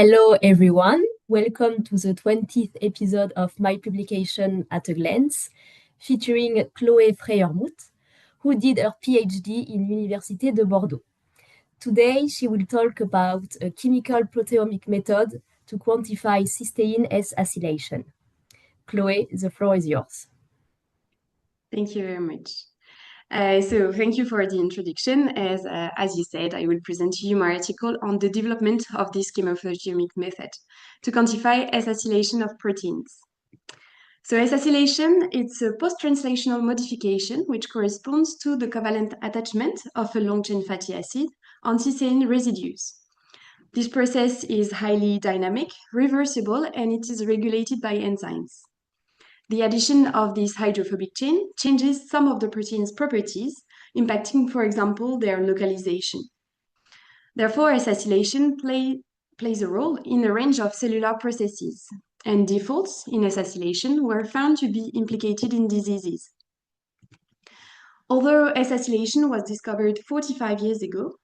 Hello, everyone. Welcome to the 20th episode of my publication At a Glance, featuring Chloé Freyermuth, who did her PhD in Université de Bordeaux. Today, she will talk about a chemical proteomic method to quantify cysteine S acylation. Chloé, the floor is yours. Thank you very much. So thank you for the introduction. As you said, I will present to you my article on the development of this chemoproteomic method to quantify S-acylation of proteins. So S-acylation, it's a post-translational modification which corresponds to the covalent attachment of a long-chain fatty acid on cysteine residues. This process is highly dynamic, reversible, and it is regulated by enzymes. The addition of this hydrophobic chain changes some of the protein's properties, impacting, for example, their localization. Therefore, S-acylation plays a role in a range of cellular processes, and defaults in S-acylation were found to be implicated in diseases. Although S-acylation was discovered 45 years ago,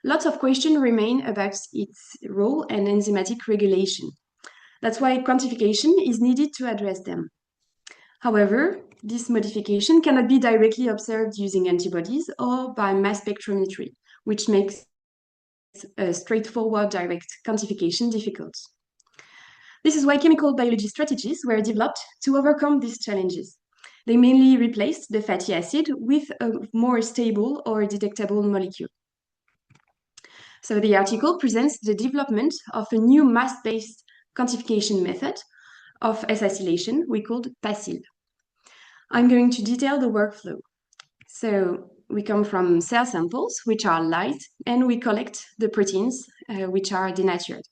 lots of questions remain about its role and enzymatic regulation. That's why quantification is needed to address them. However, this modification cannot be directly observed using antibodies or by mass spectrometry, which makes a straightforward direct quantification difficult. This is why chemical biology strategies were developed to overcome these challenges. They mainly replaced the fatty acid with a more stable or detectable molecule. So the article presents the development of a new mass-based quantification method of S-acylation we called PASIL. I'm going to detail the workflow. So we come from cell samples, which are light, and we collect the proteins, which are denatured.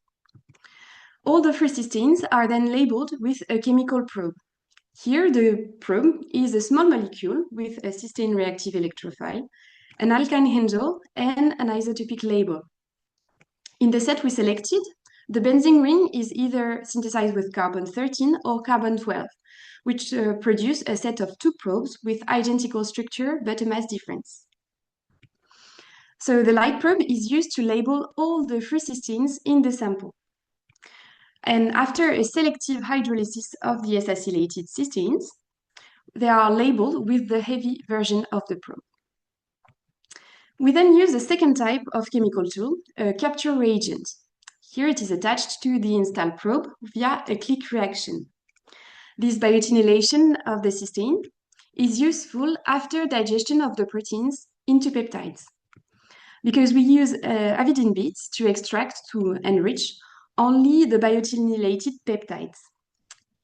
All the free cysteines are then labeled with a chemical probe. Here, the probe is a small molecule with a cysteine reactive electrophile, an alkyne handle, and an isotopic label. In the set we selected, the benzene ring is either synthesized with carbon 13 or carbon 12, which produce a set of two probes with identical structure but a mass difference. So the light probe is used to label all the free cysteines in the sample. And after a selective hydrolysis of the S-acylated cysteines, they are labeled with the heavy version of the probe. We then use a second type of chemical tool, a capture reagent. Here it is attached to the installed probe via a click reaction. This biotinylation of the cysteine is useful after digestion of the proteins into peptides, because we use avidin beads to extract to enrich only the biotinylated peptides.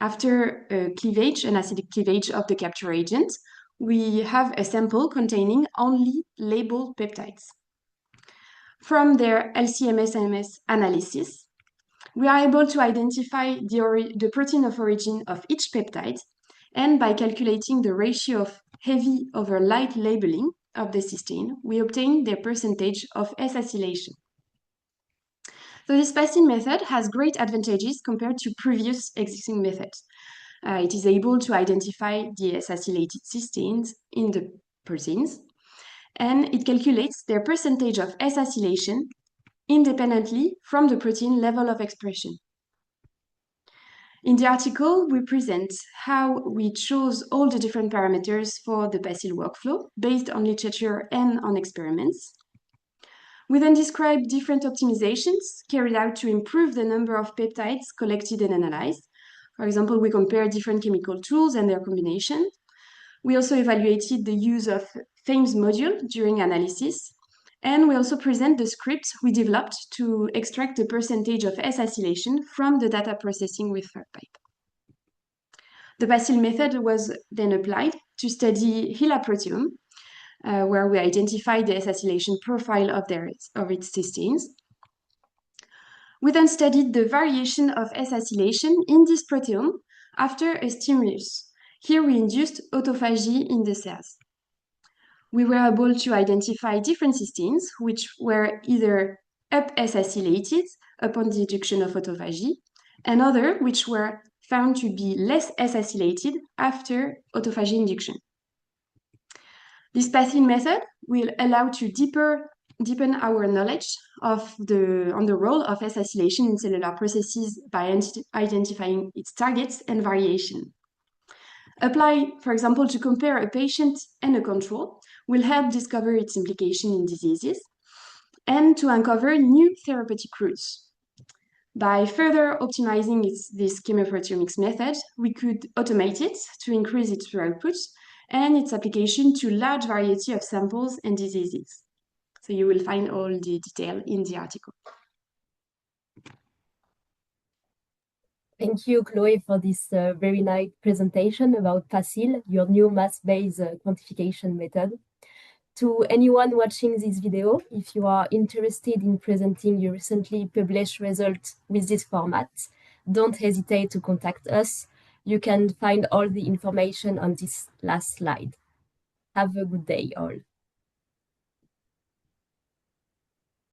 After cleavage, an acidic cleavage of the capture agent, we have a sample containing only labeled peptides. From their LC-MS analysis, we are able to identify the protein of origin of each peptide, and by calculating the ratio of heavy over light labeling of the cysteine, we obtain their percentage of S-acylation. So this PASIL method has great advantages compared to previous existing methods. It is able to identify the S-acylated cysteines in the proteins, and it calculates their percentage of S-acylation independently from the protein level of expression. In the article, we present how we chose all the different parameters for the PASIL workflow based on literature and on experiments. We then describe different optimizations carried out to improve the number of peptides collected and analyzed. For example, we compare different chemical tools and their combination. We also evaluated the use of Thames module during analysis. And we also present the script we developed to extract the percentage of S-acylation from the data processing with FARPipe. The PASIL method was then applied to study HeLa proteome, where we identified the S-acylation profile of its cysteines. We then studied the variation of S-acylation in this proteome after a stimulus. Here we induced autophagy in the cells. We were able to identify different cysteines which were either up S-acylated upon the induction of autophagy, and other which were found to be less S-acylated after autophagy induction. This PASIL method will allow to deeper deepen our knowledge on the role of S acylation in cellular processes by identifying its targets and variation. Apply, for example, to compare a patient and a control will help discover its implication in diseases and to uncover new therapeutic routes. By further optimizing this chemoproteomics method, we could automate it to increase its throughput and its application to large variety of samples and diseases. So you will find all the detail in the article. Thank you, Chloe, for this very nice presentation about FACIL, your new mass-based quantification method. To anyone watching this video, if you are interested in presenting your recently published results with this format, don't hesitate to contact us. You can find all the information on this last slide. Have a good day, all.